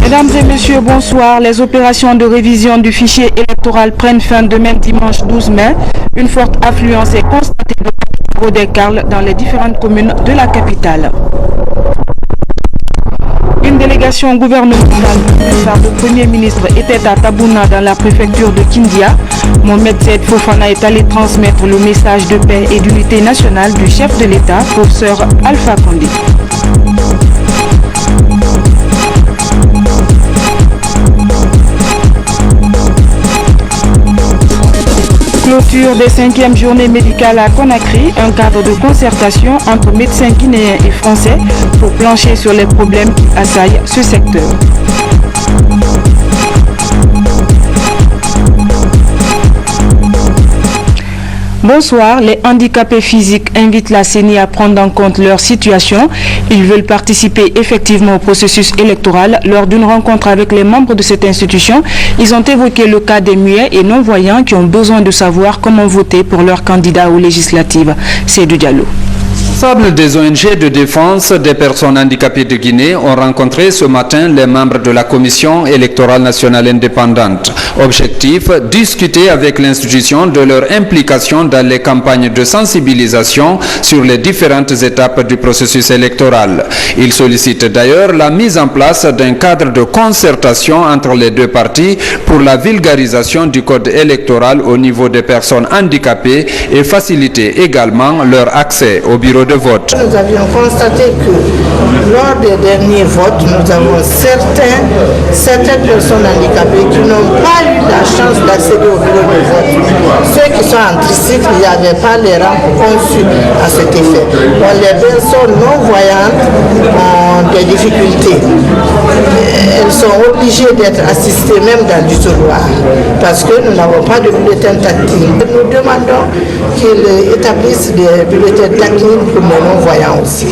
Mesdames et messieurs, bonsoir. Les opérations de révision du fichier électoral prennent fin demain dimanche 12 mai. Une forte affluence est constatée de Rodécarle dans les différentes communes de la capitale. Une délégation gouvernementale par le Premier ministre était à Tabouna dans la préfecture de Kindia. Mohamed Zed Fofana est allé transmettre le message de paix et d'unité nationale du chef de l'État, professeur Alpha Condé. Clôture des 5e journées médicales à Conakry, un cadre de concertation entre médecins guinéens et français pour plancher sur les problèmes qui assaillent ce secteur. Bonsoir, les handicapés physiques invitent la CENI à prendre en compte leur situation. Ils veulent participer effectivement au processus électoral. Lors d'une rencontre avec les membres de cette institution, ils ont évoqué le cas des muets et non-voyants qui ont besoin de savoir comment voter pour leurs candidats aux législatives. C'est du Diallo. Responsables des ONG de défense des personnes handicapées de Guinée ont rencontré ce matin les membres de la Commission électorale nationale indépendante. Objectif, discuter avec l'institution de leur implication dans les campagnes de sensibilisation sur les différentes étapes du processus électoral. Ils sollicitent d'ailleurs la mise en place d'un cadre de concertation entre les deux parties pour la vulgarisation du code électoral au niveau des personnes handicapées et faciliter également leur accès au bureau de vote. Nous avions constaté que lors des derniers votes, nous avons certaines personnes handicapées qui n'ont pas eu la chance d'accéder au bureau de vote. Ceux qui sont en tricycle, il n'y avait pas les rampes conçues à cet effet. Donc, les personnes non-voyantes ont des difficultés. Elles sont obligées d'être assistées même dans l'isoloir parce que nous n'avons pas de bulletin tactile. Nous demandons qu'ils établissent des bulletins tactiles pour les non-voyants aussi.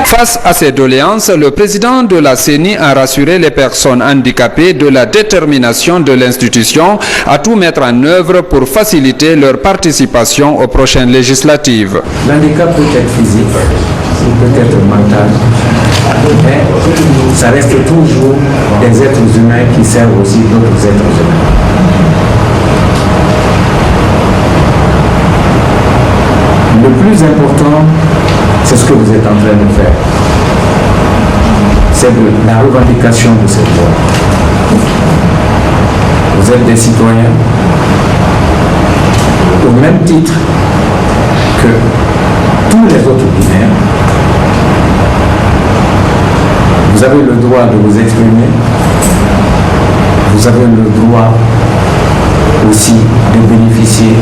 Face à ces doléances, le président de la CENI a rassuré les personnes handicapées de la détermination de l'institution à tout mettre en œuvre pour faciliter leur participation aux prochaines législatives. L'handicap peut être physique, il peut être mental, mais ça reste toujours des êtres humains qui servent aussi d'autres êtres humains. Le plus important, c'est ce que vous êtes en train de faire. C'est la revendication de cette voix. Vous êtes des citoyens au même titre que tous les autres Guinéens. Vous avez le droit de vous exprimer. Vous avez le droit aussi de bénéficier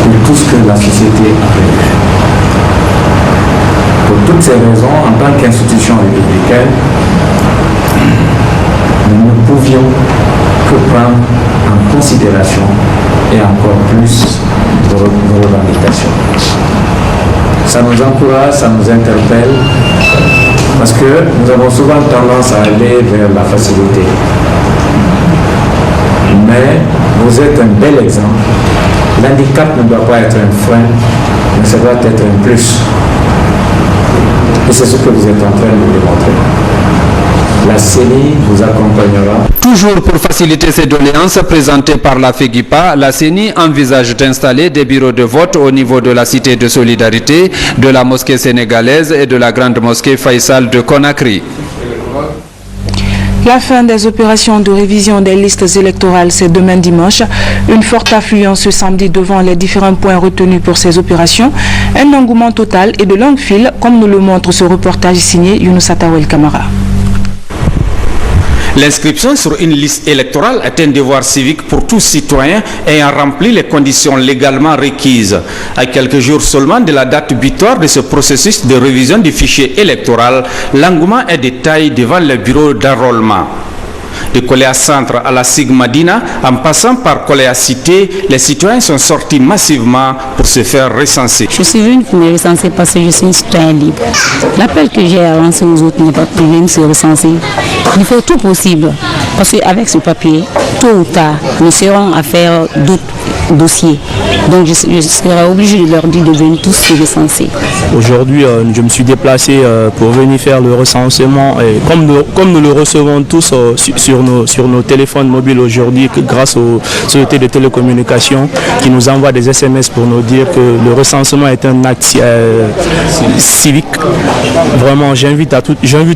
de tout ce que la société a prévu. Pour toutes ces raisons, en tant qu'institution républicaine, nous ne pouvions que prendre en considération et encore plus nos revendications. Ça nous encourage, ça nous interpelle, parce que nous avons souvent tendance à aller vers la facilité. Mais vous êtes un bel exemple. L'handicap ne doit pas être un frein, mais ça doit être un plus. Et c'est ce que vous êtes en train de démontrer. La CENI vous accompagnera. Toujours pour faciliter ces doléances présentées par la FEGIPA, la CENI envisage d'installer des bureaux de vote au niveau de la Cité de Solidarité, de la mosquée sénégalaise et de la grande mosquée Faisal de Conakry. La fin des opérations de révision des listes électorales, c'est demain dimanche. Une forte affluence ce samedi devant les différents points retenus pour ces opérations. Un engouement total et de longues files, comme nous le montre ce reportage signé Younous Atawel Kamara. L'inscription sur une liste électorale est un devoir civique pour tout citoyen ayant rempli les conditions légalement requises. À quelques jours seulement de la date butoir de ce processus de révision du fichier électoral, l'engouement est de taille devant le bureau d'enrôlement. De Koléa Centre à la Sigmadina, en passant par Koléa Cité, les citoyens sont sortis massivement pour se faire recenser. Je suis venu pour me recenser parce que je suis un citoyen libre. L'appel que j'ai avancé aux autres n'est pas pour venir se recenser. Il faut tout possible parce qu'avec ce papier, tôt ou tard, nous serons à faire d'autres dossiers. Donc je serai obligé de leur dire de venir tous se recenser. Aujourd'hui, je me suis déplacé pour venir faire le recensement. Et comme nous le recevons tous sur nos téléphones mobiles aujourd'hui, grâce aux sociétés de télécommunications qui nous envoient des SMS pour nous dire que le recensement est un acte civique. Vraiment, j'invite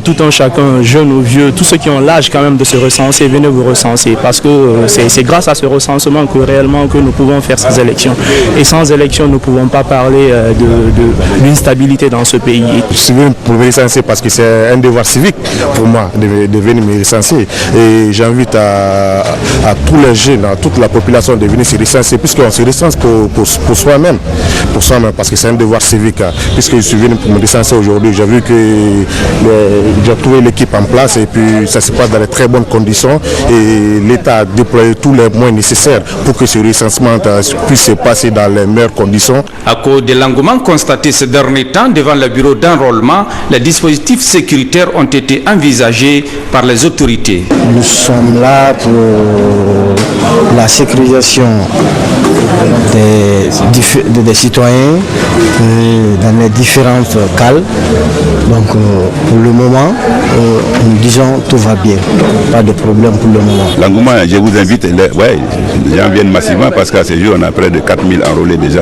tout un chacun, jeunes ou vieux, tous ceux qui ont l'âge quand même de se recenser, venez vous recenser. Parce que c'est grâce à ce recensement que réellement que nous pouvons faire ces élections. Et sans élections, nous ne pouvons pas parler d'une stabilité dans ce pays. Je suis venu pour me recenser parce que c'est un devoir civique pour moi de venir me recenser. Et j'invite à tous les jeunes, à toute la population de venir se recenser, puisqu'on se recense pour soi-même, parce que c'est un devoir civique. Puisque je suis venu pour me recenser aujourd'hui, j'ai vu que j'ai trouvé l'équipe en place et puis ça se passe dans de très bonnes conditions et l'État a déployé tous les moyens nécessaires pour que ce recensement puisse se passer dans les meilleures conditions. À cause de l'engouement constaté ces derniers temps devant le bureau d'enrôlement, les dispositifs sécuritaires ont été envisagés par les autorités. Nous sommes là pour la sécurisation des citoyens dans les différentes cales. Donc pour le moment, nous disons tout va bien, pas de problème pour le moment. L'engouement, je vous invite, les gens viennent massivement parce qu'à ce jour, on a près de 4000 enrôlés déjà.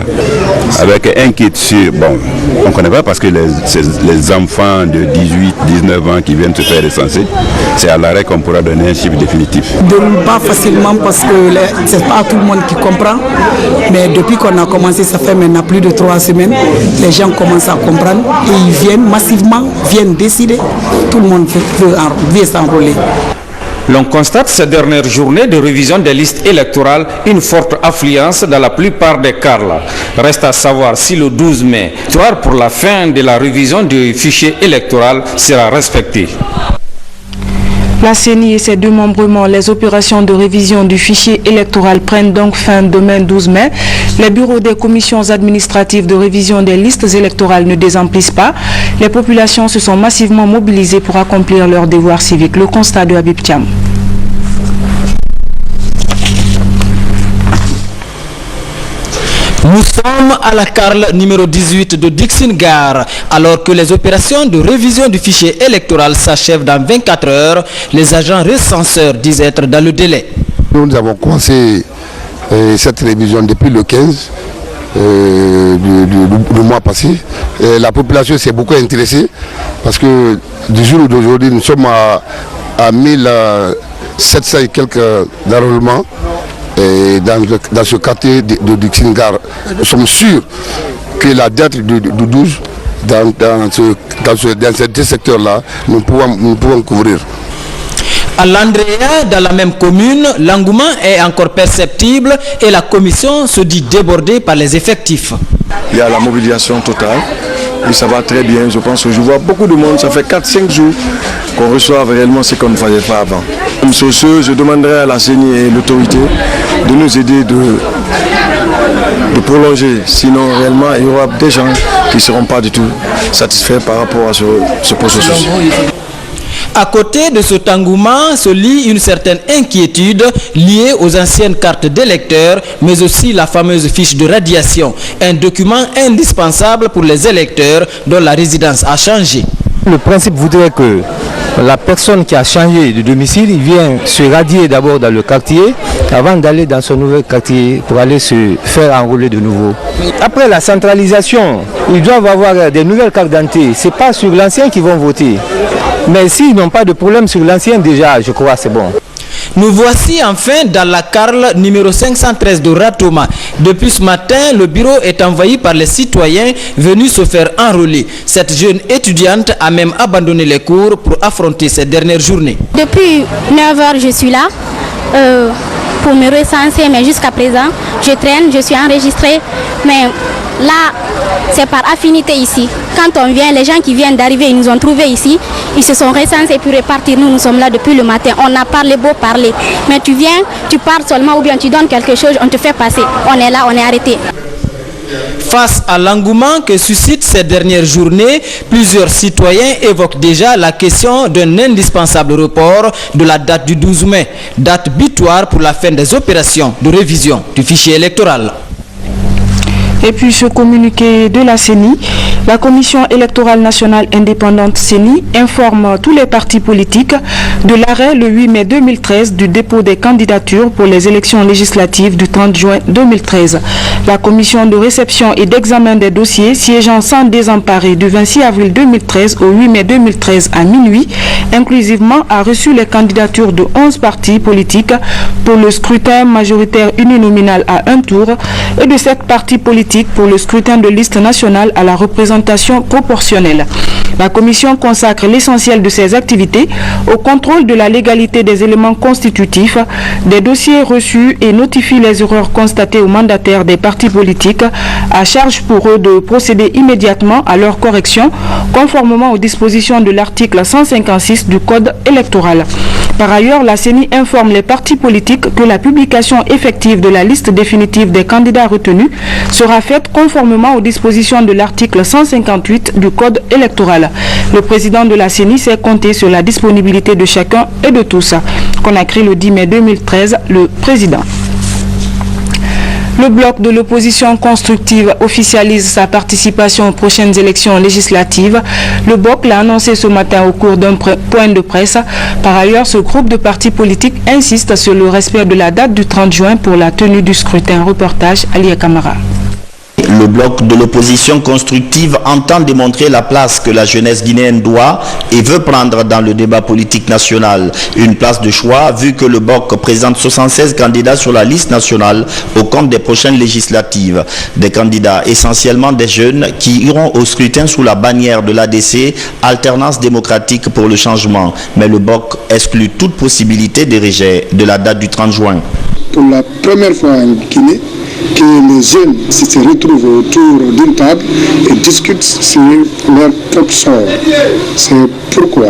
Avec un qui est sûr, bon, on ne connaît pas parce que les enfants de 18, 19 ans qui viennent se faire recenser, c'est à l'arrêt qu'on pourra donner un chiffre définitif. Pas facilement parce que ce n'est pas tout le monde qui comprend, mais depuis qu'on a commencé, ça fait maintenant plus de 3 semaines, les gens commencent à comprendre et ils viennent massivement, viennent décider, tout le monde veut s'enrôler. L'on constate ces dernières journées de révision des listes électorales une forte affluence dans la plupart des cas. Reste à savoir si le 12 mai, soir pour la fin de la révision du fichier électoral, sera respecté. La CENI et ses démembrements, les opérations de révision du fichier électoral prennent donc fin demain 12 mai. Les bureaux des commissions administratives de révision des listes électorales ne désemplissent pas. Les populations se sont massivement mobilisées pour accomplir leurs devoirs civiques. Le constat de Habib Thiam. Nous sommes à la carle numéro 18 de Dixine-Gare. Alors que les opérations de révision du fichier électoral s'achèvent dans 24 heures, les agents recenseurs disent être dans le délai. Nous avons commencé cette révision depuis le 15 du mois passé. Et la population s'est beaucoup intéressée parce que du jour d'aujourd'hui, nous sommes à 1700 et quelques d'enrôlements. Et dans ce quartier de Dixine-Gare, nous sommes sûrs que la date du 12, dans ces deux secteurs-là, nous pouvons couvrir. À l'Andrea, dans la même commune, l'engouement est encore perceptible et la commission se dit débordée par les effectifs. Il y a la mobilisation totale et ça va très bien. Je pense que je vois beaucoup de monde. Ça fait 4-5 jours qu'on reçoit réellement ce qu'on ne faisait pas avant. Comme sur ce, je demanderai à la CENI et l'autorité de nous aider de prolonger. Sinon, réellement, il y aura des gens qui ne seront pas du tout satisfaits par rapport à ce processus. À côté de cet engouement se lie une certaine inquiétude liée aux anciennes cartes d'électeurs, mais aussi la fameuse fiche de radiation, un document indispensable pour les électeurs dont la résidence a changé. Le principe voudrait que la personne qui a changé de domicile vient se radier d'abord dans le quartier avant d'aller dans son nouvel quartier pour aller se faire enrôler de nouveau. Après la centralisation, ils doivent avoir des nouvelles cartes d'identité. Ce n'est pas sur l'ancien qu'ils vont voter. Mais s'ils n'ont pas de problème sur l'ancien, déjà, je crois que c'est bon. Nous voici enfin dans la carle numéro 513 de Ratoma. Depuis ce matin, le bureau est envahi par les citoyens venus se faire enrôler. Cette jeune étudiante a même abandonné les cours pour affronter ces dernières journées. Depuis 9 heures, je suis là pour me recenser, mais jusqu'à présent, je traîne, je suis enregistrée. Mais là, c'est par affinité ici. Quand on vient, les gens qui viennent d'arriver, ils nous ont trouvés ici. Ils se sont recensés puis repartir. Nous sommes là depuis le matin. On a parlé, beau parler. Mais tu viens, tu parles seulement ou bien tu donnes quelque chose, on te fait passer. On est là, on est arrêté. Face à l'engouement que suscitent ces dernières journées, plusieurs citoyens évoquent déjà la question d'un indispensable report de la date du 12 mai, date butoir pour la fin des opérations de révision du fichier électoral. Et puis ce communiqué de la CENI, La Commission électorale nationale indépendante CENI informe tous les partis politiques de l'arrêt le 8 mai 2013 du dépôt des candidatures pour les élections législatives du 30 juin 2013. La commission de réception et d'examen des dossiers siégeant sans désemparer du 26 avril 2013 au 8 mai 2013 à minuit, inclusivement a reçu les candidatures de 11 partis politiques pour le scrutin majoritaire uninominal à un tour et de 7 partis politiques pour le scrutin de liste nationale à la représentation proportionnelle. La commission consacre l'essentiel de ses activités au contrôle de la légalité des éléments constitutifs des dossiers reçus et notifie les erreurs constatées aux mandataires des partis politiques, à charge pour eux de procéder immédiatement à leur correction conformément aux dispositions de l'article 156 du Code électoral. Par ailleurs, la CENI informe les partis politiques que la publication effective de la liste définitive des candidats retenus sera faite conformément aux dispositions de l'article 158 du Code électoral. Le président de la CENI s'est compté sur la disponibilité de chacun et de tous. Conakry le 10 mai 2013, le président. Le bloc de l'opposition constructive officialise sa participation aux prochaines élections législatives. Le BOC l'a annoncé ce matin au cours d'un point de presse. Par ailleurs, ce groupe de partis politiques insiste sur le respect de la date du 30 juin pour la tenue du scrutin. Reportage Ali Kamara. Le bloc de l'opposition constructive entend démontrer la place que la jeunesse guinéenne doit et veut prendre dans le débat politique national. Une place de choix vu que le BOC présente 76 candidats sur la liste nationale au compte des prochaines législatives. Des candidats essentiellement des jeunes qui iront au scrutin sous la bannière de l'ADC, Alternance démocratique pour le changement. Mais le BOC exclut toute possibilité de rejet de la date du 30 juin. Pour la première fois en Guinée, que les jeunes se retrouvent autour d'une table et discutent sur leur propre sort. C'est pourquoi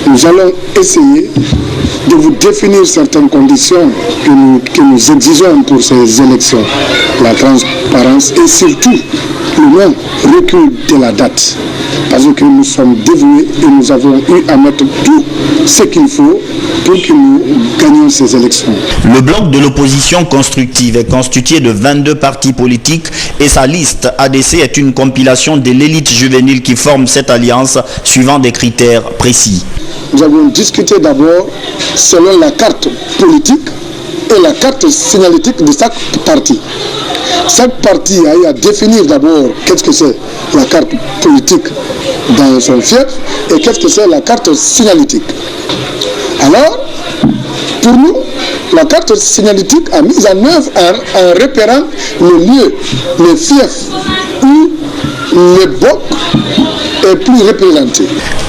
nous allons essayer de vous définir certaines conditions que nous exigeons pour ces élections. La transparence et surtout le non-recul de la date. Parce que nous sommes dévoués et nous avons eu à mettre tout ce qu'il faut pour que nous gagnions ces élections. Le bloc de l'opposition constructive est constitué de 22 partis politiques et sa liste ADC est une compilation de l'élite juvénile qui forme cette alliance suivant des critères précis. Nous avons discuté d'abord selon la carte politique et la carte signalétique de chaque parti. Chaque parti a eu à définir d'abord qu'est-ce que c'est la carte politique dans son fief et qu'est-ce que c'est la carte signalétique. Alors, pour nous, la carte signalétique a mis en œuvre en repérant le lieu, les fiefs où le BOC est plus représenté.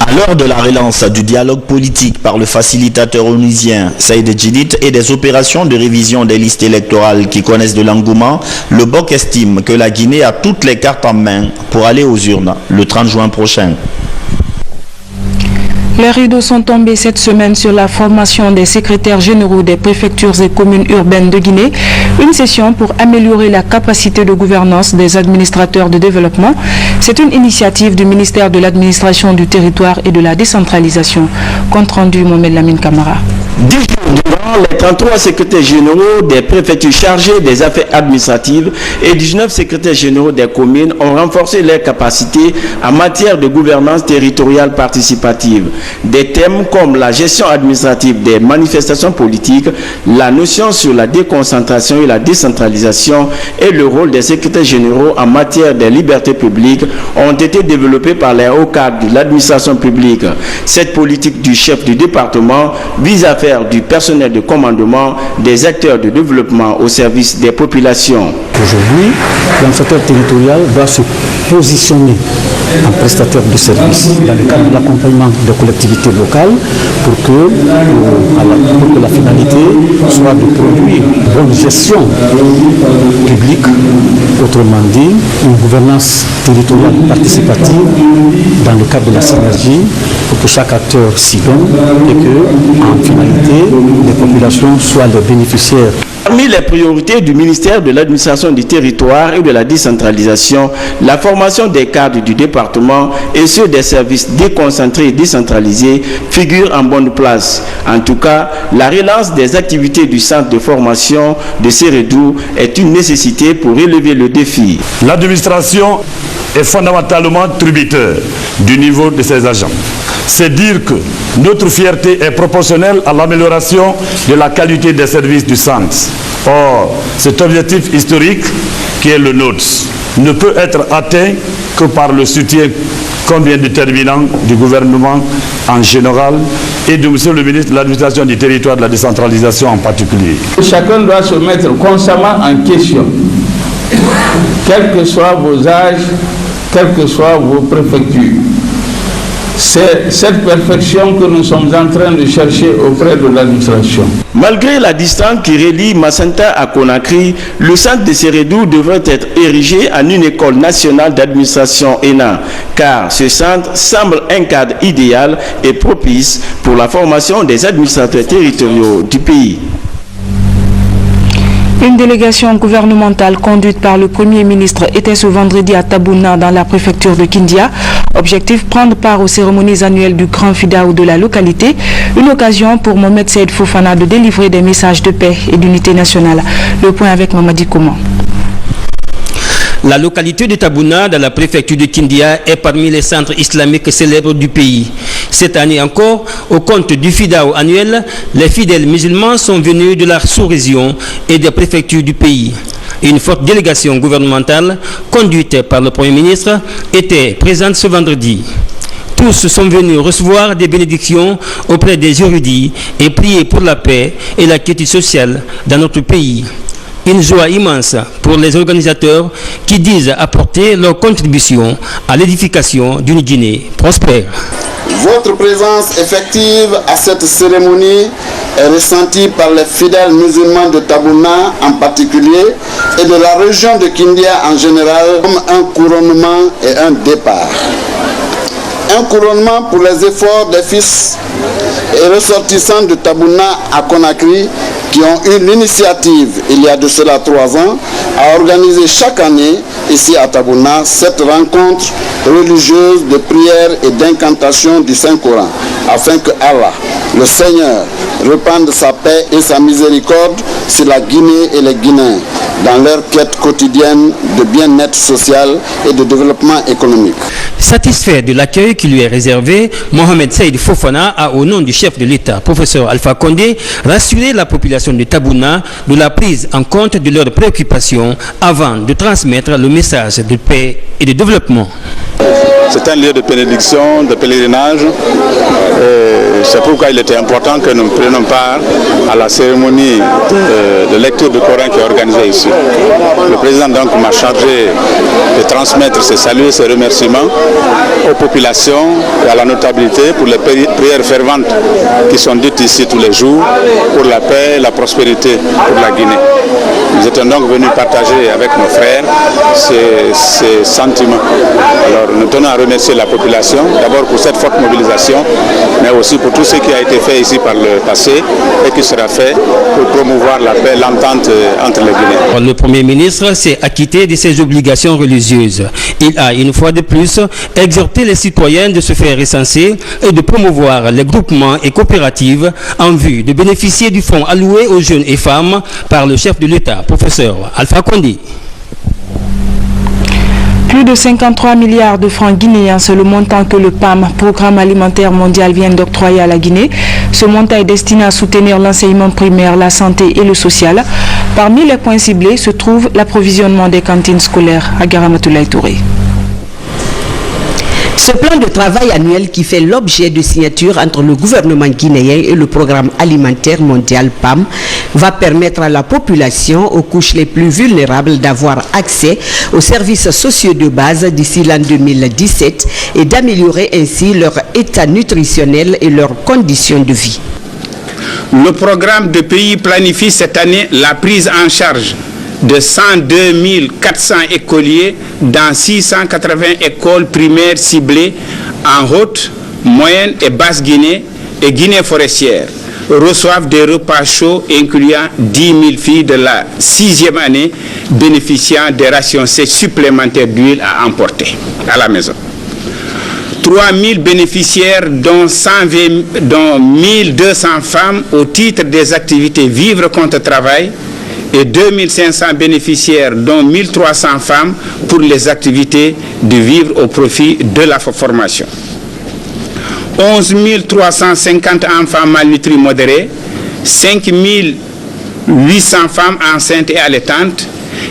À l'heure de la relance du dialogue politique par le facilitateur onusien Saïd Djidit et des opérations de révision des listes électorales qui connaissent de l'engouement, le BOC estime que la Guinée a toutes les cartes en main pour aller aux urnes le 30 juin prochain. Les rideaux sont tombés cette semaine sur la formation des secrétaires généraux des préfectures et communes urbaines de Guinée, une session pour améliorer la capacité de gouvernance des administrateurs de développement. C'est une initiative du ministère de l'administration du territoire et de la décentralisation. Compte rendu Mohamed Lamine Kamara. 10 jours durant, les 33 secrétaires généraux des préfectures chargés des affaires administratives et 19 secrétaires généraux des communes ont renforcé leurs capacités en matière de gouvernance territoriale participative. Des thèmes comme la gestion administrative des manifestations politiques, la notion sur la déconcentration et la décentralisation et le rôle des secrétaires généraux en matière des libertés publiques ont été développés par les hauts cadres de l'administration publique. Cette politique du chef du département vise à faire du personnel de commandement des acteurs de développement au service des populations. Aujourd'hui, l'administrateur territorial doit se positionner en prestataire de services dans le cadre de l'accompagnement des collectivités locales pour que la finalité soit de produire une bonne gestion publique, autrement dit, une gouvernance territoriale participative dans le cadre de la synergie pour que chaque acteur s'y donne et que, en finalité, les populations soient les bénéficiaires. Parmi les priorités du ministère de l'administration du territoire et de la décentralisation, la formation des cadres du département et ceux des services déconcentrés et décentralisés figurent en bonne place. En tout cas, la relance des activités du centre de formation de Sérédou est une nécessité pour relever le défi. L'administration est fondamentalement tributaire du niveau de ses agents. C'est dire que notre fierté est proportionnelle à l'amélioration de la qualité des services du centre. Or, cet objectif historique qui est le nôtre ne peut être atteint que par le soutien combien déterminant du gouvernement en général et de monsieur le ministre de l'administration du territoire de la décentralisation en particulier. Chacun doit se mettre constamment en question, quels que soient vos âges, quelles que soient vos préfectures. C'est cette perfection que nous sommes en train de chercher auprès de l'administration. Malgré la distance qui relie Macenta à Conakry, le centre de Sérédou devrait être érigé en une école nationale d'administration ENA, car ce centre semble un cadre idéal et propice pour la formation des administrateurs territoriaux du pays. Une délégation gouvernementale conduite par le Premier ministre était ce vendredi à Tabouna dans la préfecture de Kindia. Objectif, prendre part aux cérémonies annuelles du Grand Fidao de la localité. Une occasion pour Mohamed Saïd Fofana de délivrer des messages de paix et d'unité nationale. Le point avec Mamadi Kouman. La localité de Tabouna, dans la préfecture de Kindia, est parmi les centres islamiques célèbres du pays. Cette année encore, au compte du Fidao annuel, les fidèles musulmans sont venus de la sous-région et des préfectures du pays. Une forte délégation gouvernementale, conduite par le Premier ministre, était présente ce vendredi. Tous sont venus recevoir des bénédictions auprès des érudits et prier pour la paix et la quiétude sociale dans notre pays. Une joie immense pour les organisateurs qui disent apporter leur contribution à l'édification d'une Guinée prospère. Votre présence effective à cette cérémonie est ressentie par les fidèles musulmans de Tabouna en particulier et de la région de Kindia en général comme un couronnement et un départ. Un couronnement pour les efforts des fils et ressortissants de Tabouna à Conakry qui ont eu l'initiative, il y a de cela 3 ans, à organiser chaque année, ici à Tabouna, cette rencontre religieuse de prière et d'incantation du Saint-Coran, afin que Allah, le Seigneur, répande sa paix et sa miséricorde sur la Guinée et les Guinéens, dans leur quête quotidienne de bien-être social et de développement économique. Satisfait de l'accueil qui lui est réservé, Mohamed Saïd Fofana a, au nom du chef de l'État, professeur Alpha Condé, rassuré la population de Tabouna de la prise en compte de leurs préoccupations avant de transmettre le message de paix et de développement. C'est un lieu de bénédiction, de pèlerinage. C'est pourquoi il était important que nous prenions part à la cérémonie de lecture du Coran qui est organisée ici. Le président donc m'a chargé de transmettre ses saluts et ses remerciements aux populations et à la notabilité pour les prières ferventes qui sont dites ici tous les jours pour la paix et la prospérité pour la Guinée. Nous étions donc venus partager avec nos frères ces sentiments. Alors nous tenons à remercier la population, d'abord pour cette forte mobilisation, mais aussi pour tout ce qui a été fait ici par le passé et qui sera fait pour promouvoir la paix, l'entente entre les Guinéens. Le Premier ministre s'est acquitté de ses obligations religieuses. Il a une fois de plus exhorté les citoyens de se faire recenser et de promouvoir les groupements et coopératives en vue de bénéficier du fonds alloué aux jeunes et femmes par le chef de l'État, professeur Alpha Condé. Plus de 53 milliards de francs guinéens, c'est le montant que le PAM, Programme alimentaire mondial, vient d'octroyer à la Guinée. Ce montant est destiné à soutenir l'enseignement primaire, la santé et le social. Parmi les points ciblés se trouve l'approvisionnement des cantines scolaires. Agaramatoulaye Touré. Ce plan de travail annuel qui fait l'objet de signature entre le gouvernement guinéen et le Programme alimentaire mondial PAM va permettre à la population, aux couches les plus vulnérables, d'avoir accès aux services sociaux de base d'ici l'an 2017 et d'améliorer ainsi leur état nutritionnel et leurs conditions de vie. Le programme de pays planifie cette année la prise en charge de 102 400 écoliers dans 680 écoles primaires ciblées en Haute, Moyenne et Basse Guinée et Guinée forestière, reçoivent des repas chauds incluant 10 000 filles de la 6e année bénéficiant des rations supplémentaires d'huile à emporter à la maison. 3 000 bénéficiaires dont 1 200 femmes au titre des activités Vivre contre Travail et 2 500 bénéficiaires dont 1 300 femmes pour les activités de Vivre au profit de la formation. 11 350 enfants malnutris modérés, 5 800 femmes enceintes et allaitantes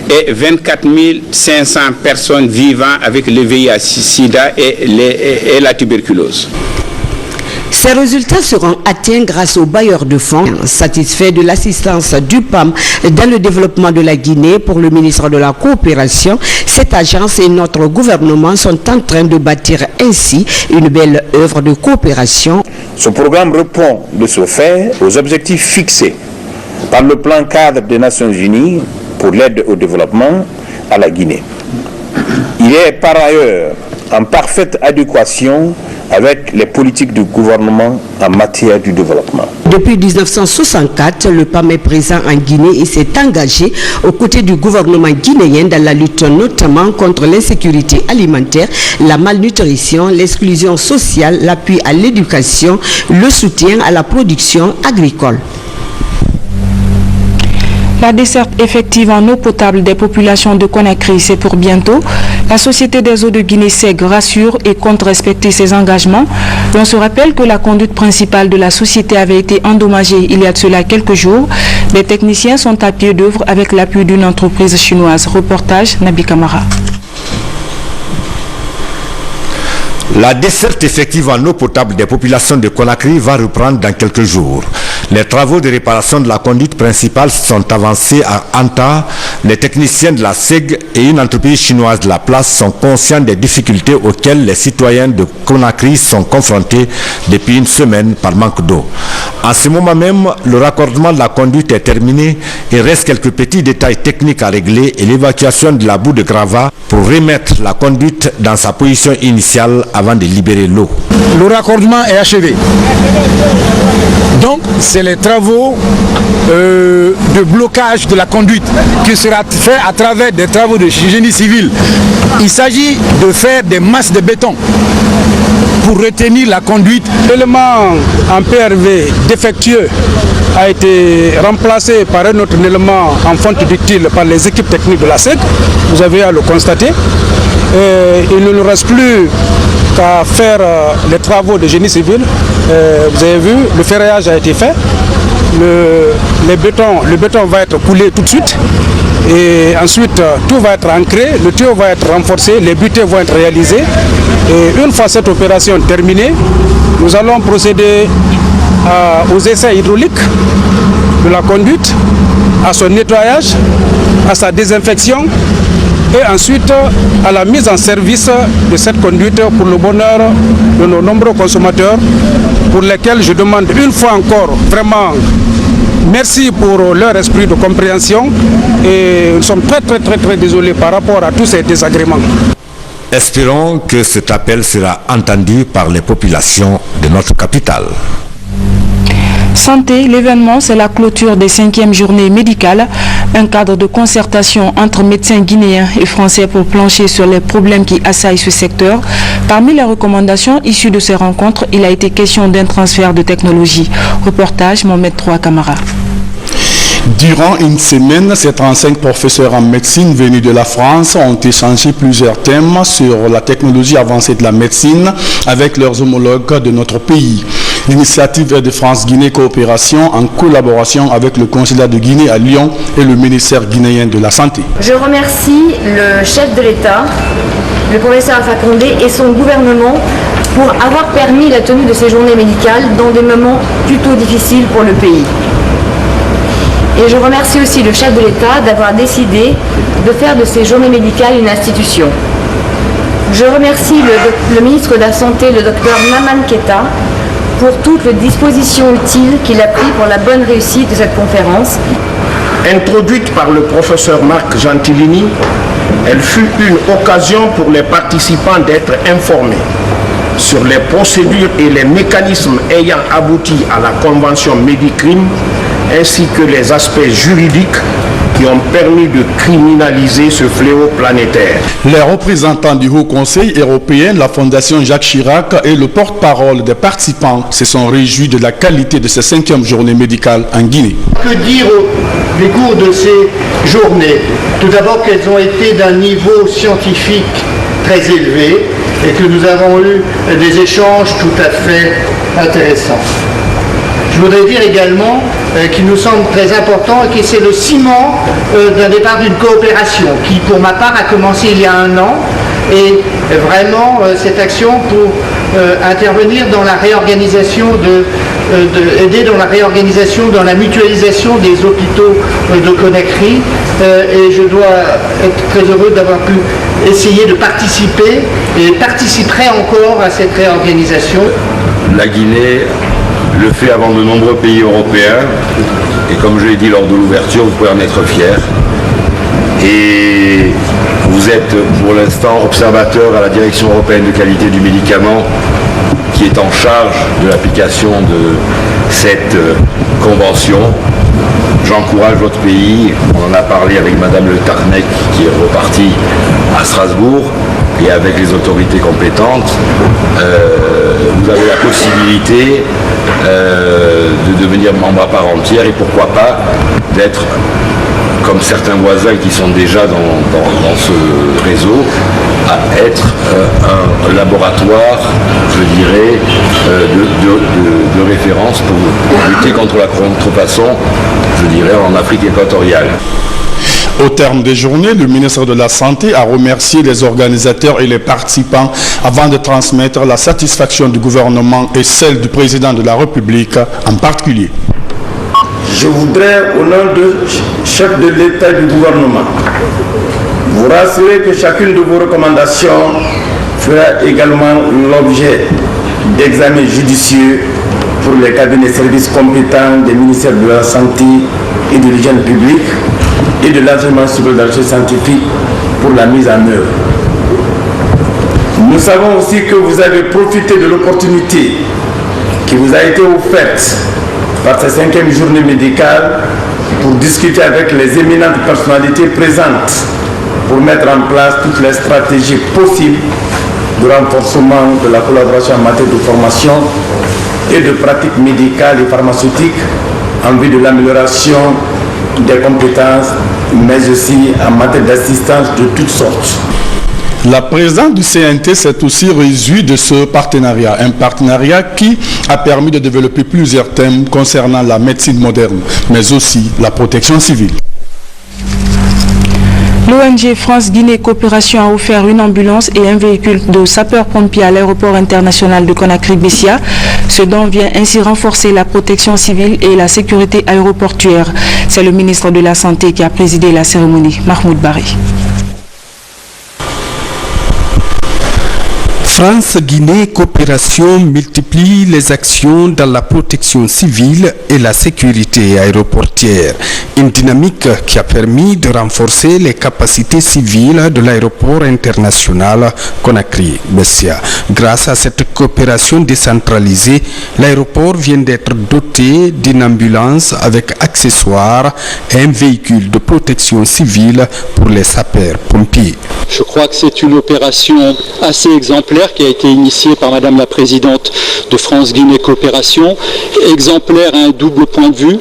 et 24 500 personnes vivant avec le VIH-Sida et la tuberculose. Ces résultats seront atteints grâce aux bailleurs de fonds satisfaits de l'assistance du PAM dans le développement de la Guinée. Pour le ministre de la Coopération, cette agence et notre gouvernement sont en train de bâtir ainsi une belle œuvre de coopération. Ce programme répond de ce fait aux objectifs fixés par le plan cadre des Nations Unies pour l'aide au développement à la Guinée. Il est par ailleurs en parfaite adéquation avec les politiques du gouvernement en matière du développement. Depuis 1964, le PAM est présent en Guinée et s'est engagé aux côtés du gouvernement guinéen dans la lutte notamment contre l'insécurité alimentaire, la malnutrition, l'exclusion sociale, l'appui à l'éducation, le soutien à la production agricole. La desserte effective en eau potable des populations de Conakry, c'est pour bientôt. La Société des eaux de Guinée-Seg rassure et compte respecter ses engagements. On se rappelle que la conduite principale de la société avait été endommagée il y a de cela quelques jours. Les techniciens sont à pied d'œuvre avec l'appui d'une entreprise chinoise. Reportage Nabi Kamara. La desserte effective en eau potable des populations de Conakry va reprendre dans quelques jours. Les travaux de réparation de la conduite principale sont avancés à Anta. Les techniciens de la SEG et une entreprise chinoise de la place sont conscients des difficultés auxquelles les citoyens de Conakry sont confrontés depuis une semaine par manque d'eau. En ce moment même, le raccordement de la conduite est terminé. Il reste quelques petits détails techniques à régler et l'évacuation de la boue de gravat pour remettre la conduite dans sa position initiale avant de libérer l'eau. Le raccordement est achevé. Donc, c'est les travaux de blocage de la conduite qui sera fait à travers des travaux de génie civil. Il s'agit de faire des masses de béton pour retenir la conduite. L'élément en PRV défectueux a été remplacé par un autre élément en fonte ductile par les équipes techniques de la SEC. Vous avez à le constater. Il ne nous reste plus qu'à faire les travaux de génie civil. Vous avez vu, le ferraillage a été fait. Le béton va être coulé tout de suite. Et ensuite, tout va être ancré, le tuyau va être renforcé, les butées vont être réalisées. Et une fois cette opération terminée, nous allons procéder aux essais hydrauliques de la conduite, à son nettoyage, à sa désinfection et ensuite à la mise en service de cette conduite pour le bonheur de nos nombreux consommateurs, pour lesquels je demande une fois encore vraiment merci pour leur esprit de compréhension et nous sommes très désolés par rapport à tous ces désagréments. Espérons que cet appel sera entendu par les populations de notre capitale. Santé, l'événement, c'est la clôture des 5e journées médicales, un cadre de concertation entre médecins guinéens et français pour plancher sur les problèmes qui assaillent ce secteur. Parmi les recommandations issues de ces rencontres, il a été question d'un transfert de technologie. Reportage Mohamed III Camara. Durant une semaine, ces 35 professeurs en médecine venus de la France ont échangé plusieurs thèmes sur la technologie avancée de la médecine avec leurs homologues de notre pays. L'initiative est de France-Guinée Coopération en collaboration avec le consulat de Guinée à Lyon et le ministère guinéen de la Santé. Je remercie le chef de l'État, le professeur Alpha Condé et son gouvernement pour avoir permis la tenue de ces journées médicales dans des moments plutôt difficiles pour le pays. Et je remercie aussi le chef de l'État d'avoir décidé de faire de ces journées médicales une institution. Je remercie le ministre de la Santé, le docteur Maman Keita, pour toutes les dispositions utiles qu'il a prises pour la bonne réussite de cette conférence. Introduite par le professeur Marc Gentilini, elle fut une occasion pour les participants d'être informés sur les procédures et les mécanismes ayant abouti à la Convention Médicrime, ainsi que les aspects juridiques qui ont permis de criminaliser ce fléau planétaire. Les représentants du Haut Conseil européen, la Fondation Jacques Chirac et le porte-parole des participants se sont réjouis de la qualité de cette 5e journée médicale en Guinée. Que dire du cours de ces journées? Tout d'abord qu'elles ont été d'un niveau scientifique très élevé et que nous avons eu des échanges tout à fait intéressants. Je voudrais dire également qu'il nous semble très important et que c'est le ciment d'un départ d'une coopération qui, pour ma part, a commencé il y a 1 an et vraiment cette action pour intervenir dans la réorganisation aider dans la réorganisation, dans la mutualisation des hôpitaux de Conakry et je dois être très heureux d'avoir pu essayer de participer et participerai encore à cette réorganisation. La Guinée le fait avant de nombreux pays européens et comme je l'ai dit lors de l'ouverture, vous pouvez en être fiers. Et vous êtes pour l'instant observateur à la Direction européenne de qualité du médicament qui est en charge de l'application de cette convention. J'encourage votre pays, on en a parlé avec Madame Le Tarnec qui est repartie à Strasbourg et avec les autorités compétentes, vous avez la possibilité de devenir membre à part entière et pourquoi pas d'être comme certains voisins qui sont déjà dans ce réseau, à être un laboratoire, je dirais, de référence pour lutter contre la contrefaçon, je dirais, en Afrique équatoriale. Au terme des journées, le ministre de la Santé a remercié les organisateurs et les participants avant de transmettre la satisfaction du gouvernement et celle du président de la République en particulier. Je voudrais, au nom de chef de l'État et du gouvernement, vous rassurer que chacune de vos recommandations fera également l'objet d'examens judicieux pour les cabinets de services compétents des ministères de la Santé et de l'hygiène publique et de l'enseignement supérieur de la recherche scientifique pour la mise en œuvre. Nous savons aussi que vous avez profité de l'opportunité qui vous a été offerte par cette 5e journée médicale pour discuter avec les éminentes personnalités présentes pour mettre en place toutes les stratégies possibles de renforcement de la collaboration en matière de formation et de pratiques médicales et pharmaceutiques en vue de l'amélioration des compétences, mais aussi en matière d'assistance de toutes sortes. La présidente du CNT s'est aussi réjouie de ce partenariat, un partenariat qui a permis de développer plusieurs thèmes concernant la médecine moderne, mais aussi la protection civile. L'ONG France-Guinée Coopération a offert une ambulance et un véhicule de sapeurs-pompiers à l'aéroport international de Conakry-Bessia, ce dont vient ainsi renforcer la protection civile et la sécurité aéroportuaire. C'est le ministre de la Santé qui a présidé la cérémonie, Mahmoud Bari. France-Guinée Coopération multiplie les actions dans la protection civile et la sécurité aéroportuaire. Une dynamique qui a permis de renforcer les capacités civiles de l'aéroport international Conakry-Bessia. Grâce à cette coopération décentralisée, l'aéroport vient d'être doté d'une ambulance avec accessoires et un véhicule de protection civile pour les sapeurs-pompiers. Je crois que c'est une opération assez exemplaire qui a été initiée par Madame la Présidente de France-Guinée Coopération, exemplaire à un double point de vue,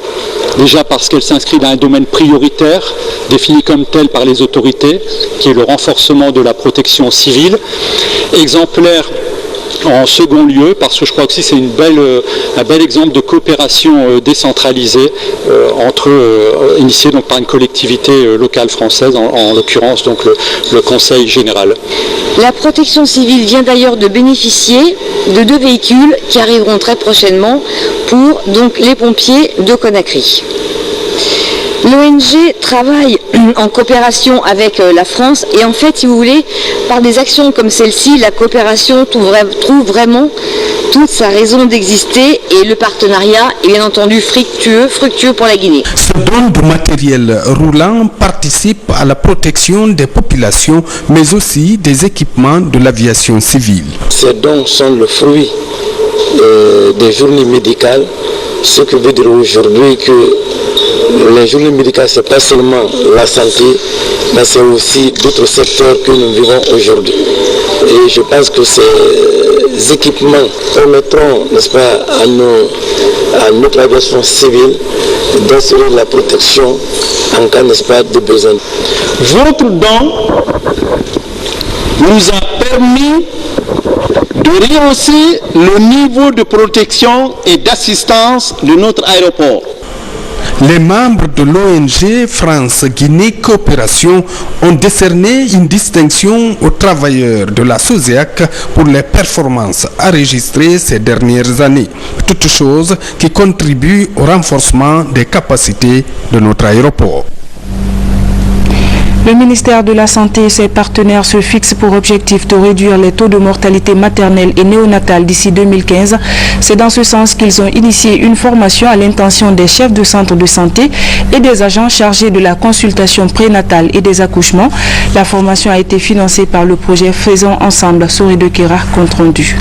déjà parce qu'elle s'inscrit dans un domaine prioritaire, défini comme tel par les autorités, qui est le renforcement de la protection civile, exemplaire en second lieu, parce que je crois que c'est un bel exemple de coopération décentralisée initiée donc par une collectivité locale française, en l'occurrence donc le Conseil général. La protection civile vient d'ailleurs de bénéficier de 2 véhicules qui arriveront très prochainement pour donc les pompiers de Conakry. L'ONG travaille en coopération avec la France et en fait, si vous voulez, par des actions comme celle-ci, la coopération trouve vraiment toute sa raison d'exister et le partenariat est bien entendu fructueux pour la Guinée. Ce don de matériel roulant participe à la protection des populations, mais aussi des équipements de l'aviation civile. Ces dons sont le fruit des journées médicales, ce qui veut dire aujourd'hui que les journées médicales, ce n'est pas seulement la santé, mais c'est aussi d'autres secteurs que nous vivons aujourd'hui. Et je pense que ces équipements permettront, n'est-ce pas, à notre aviation civile d'assurer la protection en cas, n'est-ce pas, de besoin. Votre don nous a permis de rehausser le niveau de protection et d'assistance de notre aéroport. Les membres de l'ONG France-Guinée Coopération ont décerné une distinction aux travailleurs de la SOSEAC pour les performances enregistrées ces dernières années. Toute chose qui contribue au renforcement des capacités de notre aéroport. Le ministère de la Santé et ses partenaires se fixent pour objectif de réduire les taux de mortalité maternelle et néonatale d'ici 2015. C'est dans ce sens qu'ils ont initié une formation à l'intention des chefs de centres de santé et des agents chargés de la consultation prénatale et des accouchements. La formation a été financée par le projet Faisons Ensemble. Souris de Kera, compte rendu.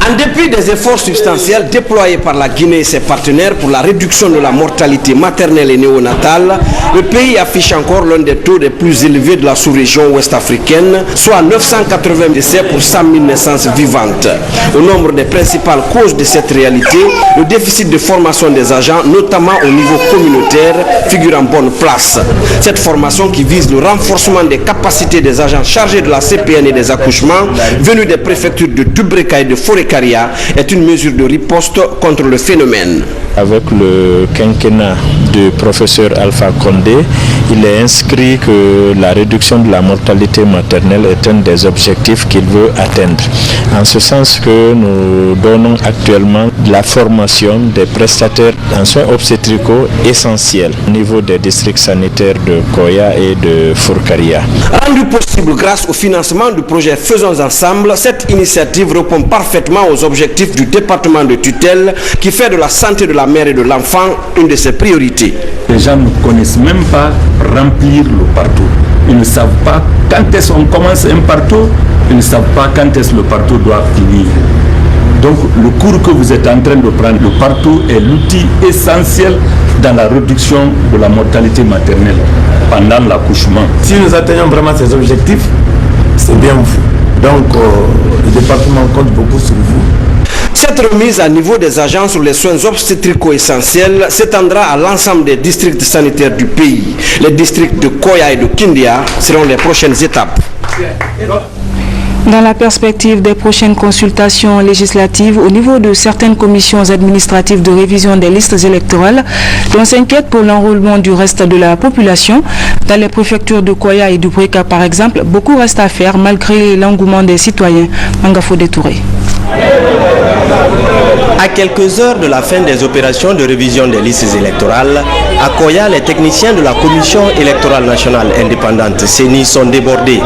En dépit des efforts substantiels déployés par la Guinée et ses partenaires pour la réduction de la mortalité maternelle et néonatale, le pays affiche encore l'un des taux les plus élevés de la sous-région ouest-africaine, soit 980 décès pour 100 000 naissances vivantes. Au nombre des principales causes de cette réalité, le déficit de formation des agents, notamment au niveau communautaire, figure en bonne place. Cette formation qui vise le renforcement des capacités des agents chargés de la CPN et des accouchements, venus des préfectures de Dubreka et de Forécaria, est une mesure de riposte contre le phénomène. Avec le quinquennat du professeur Alpha Condé, il est inscrit que la réduction de la mortalité maternelle est un des objectifs qu'il veut atteindre. En ce sens que nous donnons actuellement la formation des prestataires en soins obstétricaux essentiels au niveau des districts sanitaires de Koya et de Fourkaria. Rendu possible grâce au financement du projet Faisons Ensemble, cette initiative répond parfaitement aux objectifs du département de tutelle qui fait de la santé de la mère et de l'enfant une de ses priorités. Les gens ne connaissent même pas remplir le partout. Ils ne savent pas quand est-ce qu'on commence un partout, ils ne savent pas quand est-ce le partout doit finir. Donc le cours que vous êtes en train de prendre, le partout est l'outil essentiel dans la réduction de la mortalité maternelle pendant l'accouchement. Si nous atteignons vraiment ces objectifs, c'est bien vous. Donc le département compte beaucoup sur vous. Cette remise à niveau des agents sur les soins obstétricaux essentiels s'étendra à l'ensemble des districts sanitaires du pays. Les districts de Koya et de Kindia seront les prochaines étapes. Dans la perspective des prochaines consultations législatives au niveau de certaines commissions administratives de révision des listes électorales, on s'inquiète pour l'enrôlement du reste de la population. Dans les préfectures de Koya et du Breka par exemple, beaucoup reste à faire malgré l'engouement des citoyens. Mangafo Détouré. À quelques heures de la fin des opérations de révision des listes électorales, à Koya, les techniciens de la Commission électorale nationale indépendante CENI sont débordés.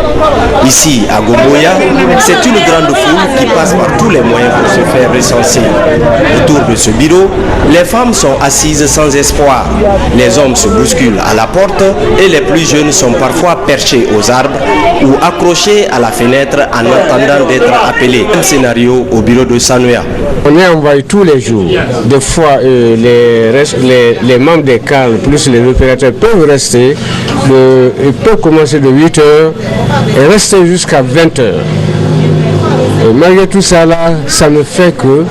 Ici, à Gomboya, c'est une grande foule qui passe par tous les moyens pour se faire recenser. Autour de ce bureau, les femmes sont assises sans espoir. Les hommes se bousculent à la porte et les plus jeunes sont parfois perchés aux arbres ou accrochés à la fenêtre en attendant d'être appelés. Un scénario au bureau de Sanoya. On est envoyé tous les jours. Des fois, les membres des cadres plus les opérateurs peuvent rester. Ils peuvent commencer de 8h et rester jusqu'à 20h. Et malgré tout ça, là, ça ne fait que...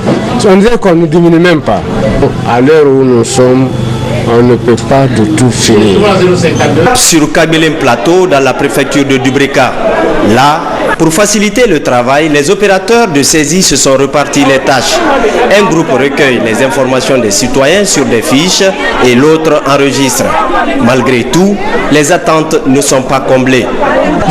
On dirait qu'on ne diminue même pas. À l'heure où nous sommes, on ne peut pas de tout finir. Sur Kabelem Plateau, dans la préfecture de Dubreka, là, pour faciliter le travail, les opérateurs de saisie se sont repartis les tâches. Un groupe recueille les informations des citoyens sur des fiches et l'autre enregistre. Malgré tout, les attentes ne sont pas comblées.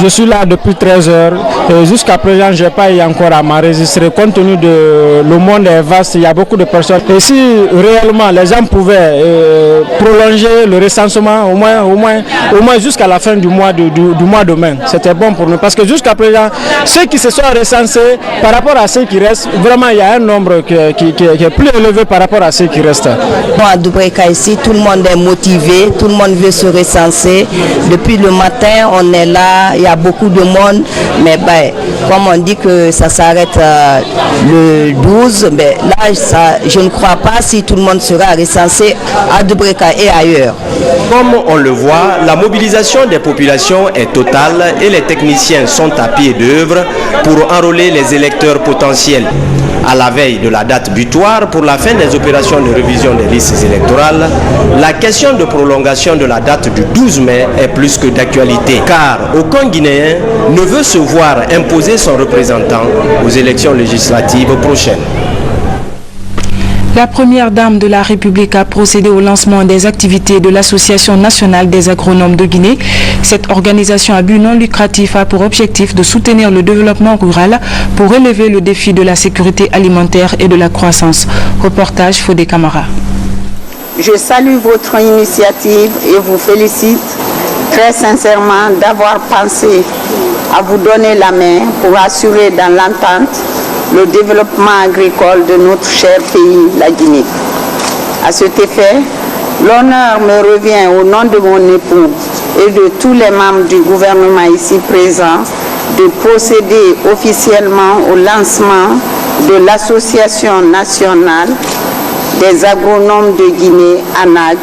Je suis là depuis 13 heures et jusqu'à présent, je n'ai pas eu encore à m'enregistrer. Compte tenu de le monde est vaste, il y a beaucoup de personnes. Et si réellement les gens pouvaient prolonger le recensement au moins jusqu'à la fin du mois de mai, c'était bon pour nous. Parce que jusqu'à présent, ceux qui se sont recensés par rapport à ceux qui restent, vraiment il y a un nombre qui est plus élevé par rapport à ceux qui restent. Bon, à Doubreka ici, tout le monde est motivé, tout le monde veut se recenser. Depuis le matin, on est là, il y a beaucoup de monde, mais comme on dit que ça s'arrête le 12, là, je ne crois pas si tout le monde sera recensé à Doubreka et ailleurs. Comme on le voit, la mobilisation des populations est totale et les techniciens sont à pied d'œuvre pour enrôler les électeurs potentiels. À la veille de la date butoir pour la fin des opérations de révision des listes électorales, la question de prolongation de la date du 12 mai est plus que d'actualité, car aucun Guinéen ne veut se voir imposer son représentant aux élections législatives prochaines. La première dame de la République a procédé au lancement des activités de l'Association nationale des agronomes de Guinée. Cette organisation à but non lucratif a pour objectif de soutenir le développement rural pour relever le défi de la sécurité alimentaire et de la croissance. Reportage Fodé Camara. Je salue votre initiative et vous félicite très sincèrement d'avoir pensé à vous donner la main pour assurer dans l'entente le développement agricole de notre cher pays, la Guinée. À cet effet, l'honneur me revient au nom de mon époux et de tous les membres du gouvernement ici présents de procéder officiellement au lancement de l'Association nationale des agronomes de Guinée, ANAG.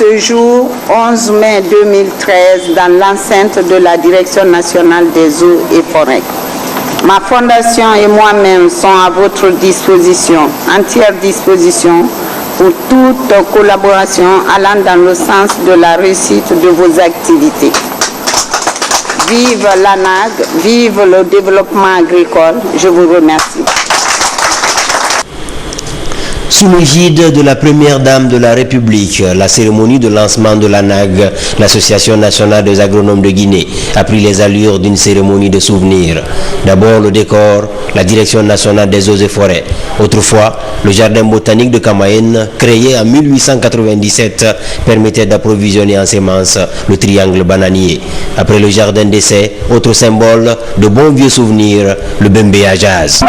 Ce jour, 11 mai 2013, dans l'enceinte de la Direction nationale des eaux et forêts. Ma fondation et moi-même sont à votre disposition, entière disposition, pour toute collaboration allant dans le sens de la réussite de vos activités. Vive l'ANAG, vive le développement agricole. Je vous remercie. Sous l'égide de la première dame de la République, la cérémonie de lancement de l'ANAG, l'Association nationale des agronomes de Guinée, a pris les allures d'une cérémonie de souvenirs. D'abord le décor, la Direction nationale des eaux et forêts. Autrefois, le jardin botanique de Kamaen, créé en 1897, permettait d'approvisionner en semences le triangle bananier. Après le jardin d'essai, autre symbole de bons vieux souvenirs, le Bembea Jazz.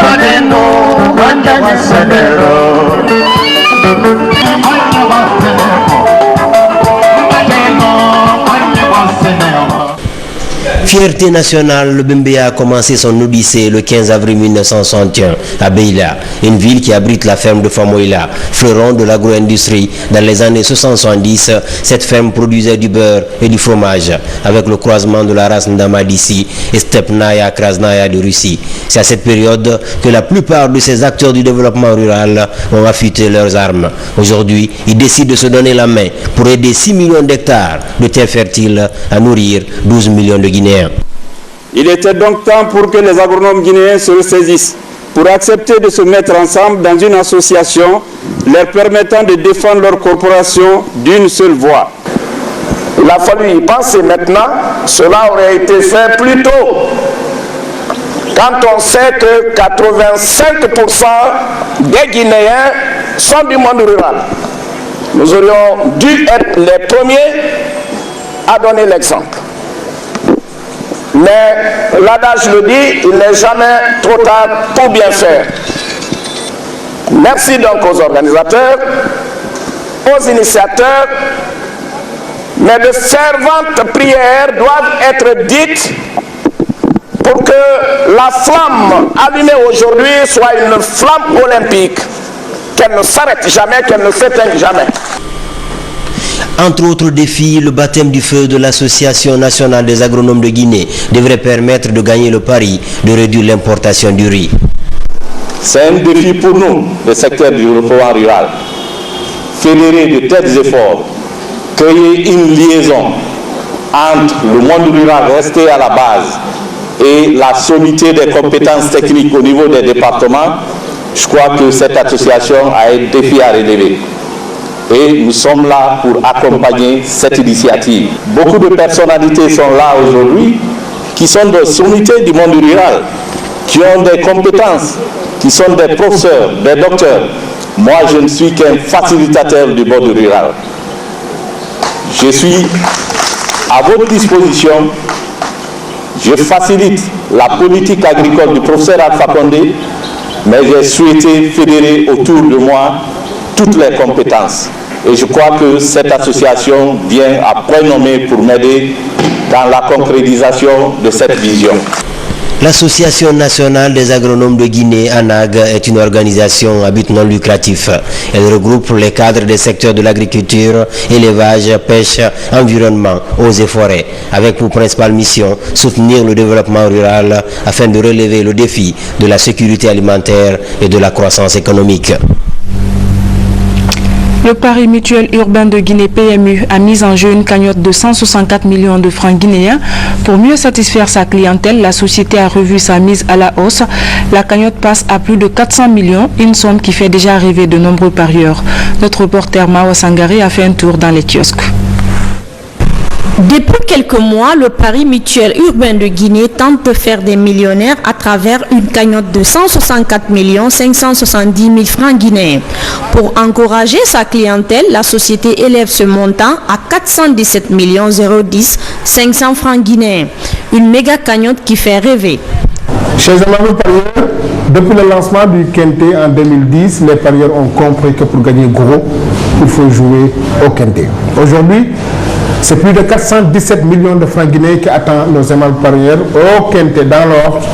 Fierté nationale, le Bembea a commencé son odyssée le 15 avril 1961 à Beila, une ville qui abrite la ferme de Famoila, fleuron de l'agro-industrie. Dans les années 70, cette ferme produisait du beurre et du fromage avec le croisement de la race Ndama d'ici et Stepnaya Krasnaya de Russie. C'est à cette période que la plupart de ces acteurs du développement rural ont affûté leurs armes. Aujourd'hui, ils décident de se donner la main pour aider 6 millions d'hectares de terres fertiles à nourrir 12 millions de Guinéens. Il était donc temps pour que les agronomes guinéens se ressaisissent, pour accepter de se mettre ensemble dans une association leur permettant de défendre leur corporation d'une seule voix. Il a fallu y penser maintenant, cela aurait été fait plus tôt. Quand on sait que 85% des Guinéens sont du monde rural, nous aurions dû être les premiers à donner l'exemple. Mais l'adage le dit, il n'est jamais trop tard pour bien faire. Merci donc aux organisateurs, aux initiateurs, mais de ferventes prières doivent être dites pour que la flamme allumée aujourd'hui soit une flamme olympique, qu'elle ne s'arrête jamais, qu'elle ne s'éteigne jamais. Entre autres défis, le baptême du feu de l'Association nationale des agronomes de Guinée devrait permettre de gagner le pari de réduire l'importation du riz. C'est un défi pour nous, le secteur du développement rural. Fédérer de tels efforts, créer une liaison entre le monde rural resté à la base et la sommité des compétences techniques au niveau des départements, je crois que cette association a un défi à relever. Et nous sommes là pour accompagner cette initiative. Beaucoup de personnalités sont là aujourd'hui qui sont des sommités du monde rural, qui ont des compétences, qui sont des professeurs, des docteurs. Moi, je ne suis qu'un facilitateur du monde rural. Je suis À votre disposition, je facilite la politique agricole du professeur Alpha Condé, mais j'ai souhaité fédérer autour de moi toutes les compétences. Et je crois que cette association vient à point nommé pour m'aider dans la concrétisation de cette vision. L'Association nationale des agronomes de Guinée, ANAG, est une organisation à but non lucratif. Elle regroupe les cadres des secteurs de l'agriculture, élevage, pêche, environnement, eaux et forêts, avec pour principale mission soutenir le développement rural afin de relever le défi de la sécurité alimentaire et de la croissance économique. Le Pari Mutuel Urbain de Guinée PMU a mis en jeu une cagnotte de 164 millions de francs guinéens. Pour mieux satisfaire sa clientèle, la société a revu sa mise à la hausse. La cagnotte passe à plus de 400 millions, une somme qui fait déjà rêver de nombreux parieurs. Notre reporter Mawa Sangari a fait un tour dans les kiosques. Depuis quelques mois, le Pari Mutuel Urbain de Guinée tente de faire des millionnaires à travers une cagnotte de 164 570 000 francs guinéens. Pour encourager sa clientèle, la société élève ce montant à 417 010 500 francs guinéens. Une méga cagnotte qui fait rêver. Chez les parieurs, depuis le lancement du Quintet en 2010, les parieurs ont compris que pour gagner gros, il faut jouer au Quintet. Aujourd'hui, c'est plus de 417 millions de francs guinéens qui attendent nos aimables parieurs au Quintet dans l'ordre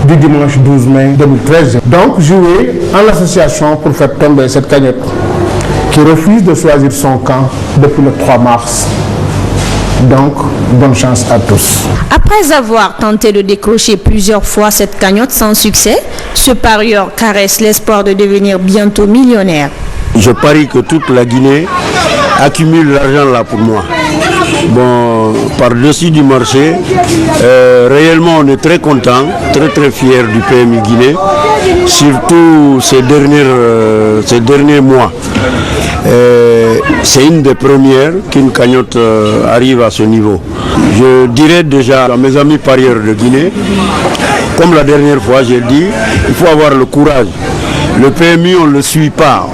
du dimanche 12 mai 2013. Donc, jouer en association pour faire tomber cette cagnotte qui refuse de choisir son camp depuis le 3 mars. Donc, bonne chance à tous. Après avoir tenté de décrocher plusieurs fois cette cagnotte sans succès, ce parieur caresse l'espoir de devenir bientôt millionnaire. Je parie que toute la Guinée accumule l'argent là pour moi. Bon, par-dessus du marché, réellement on est très content, très fiers du PMU Guinée, surtout ces derniers mois. C'est une des premières qu'une cagnotte arrive à ce niveau. Je dirais déjà à mes amis parieurs de Guinée, comme la dernière fois j'ai dit, il faut avoir le courage. Le PMU on ne le suit pas.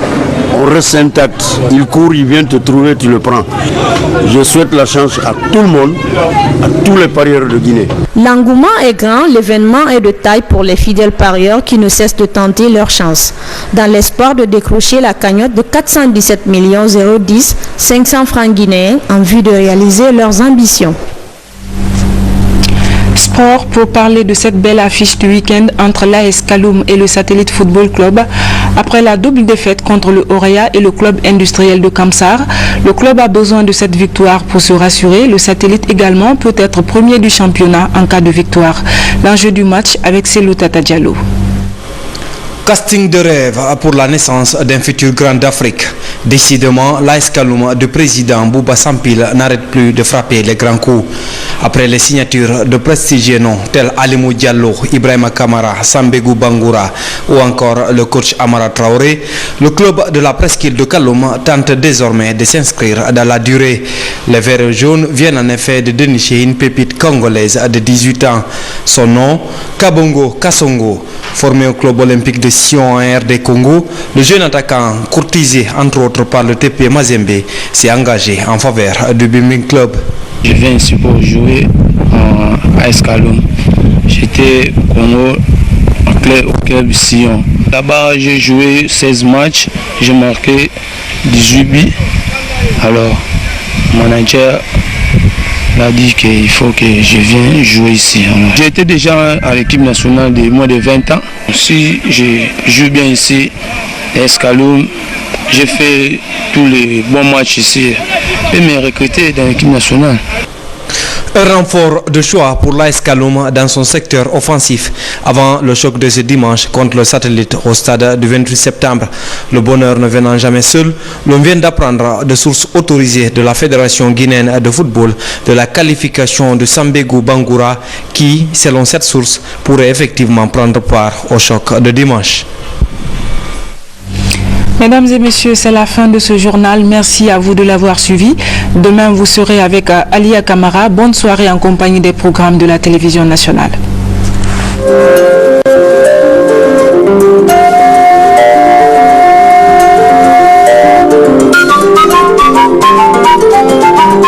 On reste intact, il court, il vient te trouver, tu le prends. Je souhaite la chance à tout le monde, à tous les parieurs de Guinée. L'engouement est grand, l'événement est de taille pour les fidèles parieurs qui ne cessent de tenter leur chance, dans l'espoir de décrocher la cagnotte de 417 010 500 francs guinéens en vue de réaliser leurs ambitions. Sport pour parler de cette belle affiche du week-end entre l'AS Kaloum et le Satellite Football Club. Après la double défaite contre le Orea et le club industriel de Kamsar, le club a besoin de cette victoire pour se rassurer. Le Satellite également peut être premier du championnat en cas de victoire. L'enjeu du match avec Selou Tata Diallo. Casting de rêve pour la naissance d'un futur grand d'Afrique. Décidément, l'AS Kaloum du président Bouba Sampil n'arrête plus de frapper les grands coups. Après les signatures de prestigieux noms tels Alimou Diallo, Ibrahima Kamara, Sambegou Bangoura ou encore le coach Amara Traoré, le club de la presqu'île de Kaloum tente désormais de s'inscrire dans la durée. Les Verts jaunes viennent en effet de dénicher une pépite congolaise de 18 ans. Son nom, Kabongo Kassongo. Formé au club olympique de Sion en RD Congo, le jeune attaquant, courtisé entre autres par le TP Mazembe, s'est engagé en faveur du Bimbing Club. Je viens ici pour jouer à Escalon. J'étais au Congo au club Sion. Là-bas, j'ai joué 16 matchs, j'ai marqué 18 buts. Alors, mon manager m'a dit qu'il faut que je vienne jouer ici. J'étais déjà à l'équipe nationale de moins de 20 ans. Si je joue bien ici, à Escalon, j'ai fait tous les bons matchs ici et me recruter dans l'équipe nationale. Un renfort de choix pour l'AS Kaloum dans son secteur offensif avant le choc de ce dimanche contre le Satellite au stade du 28 septembre. Le bonheur ne venant jamais seul, l'on vient d'apprendre de sources autorisées de la Fédération guinéenne de football de la qualification de Sambegou Bangoura qui, selon cette source, pourrait effectivement prendre part au choc de dimanche. Mesdames et messieurs, c'est la fin de ce journal. Merci à vous de l'avoir suivi. Demain, vous serez avec Alia Kamara. Bonne soirée en compagnie des programmes de la télévision nationale.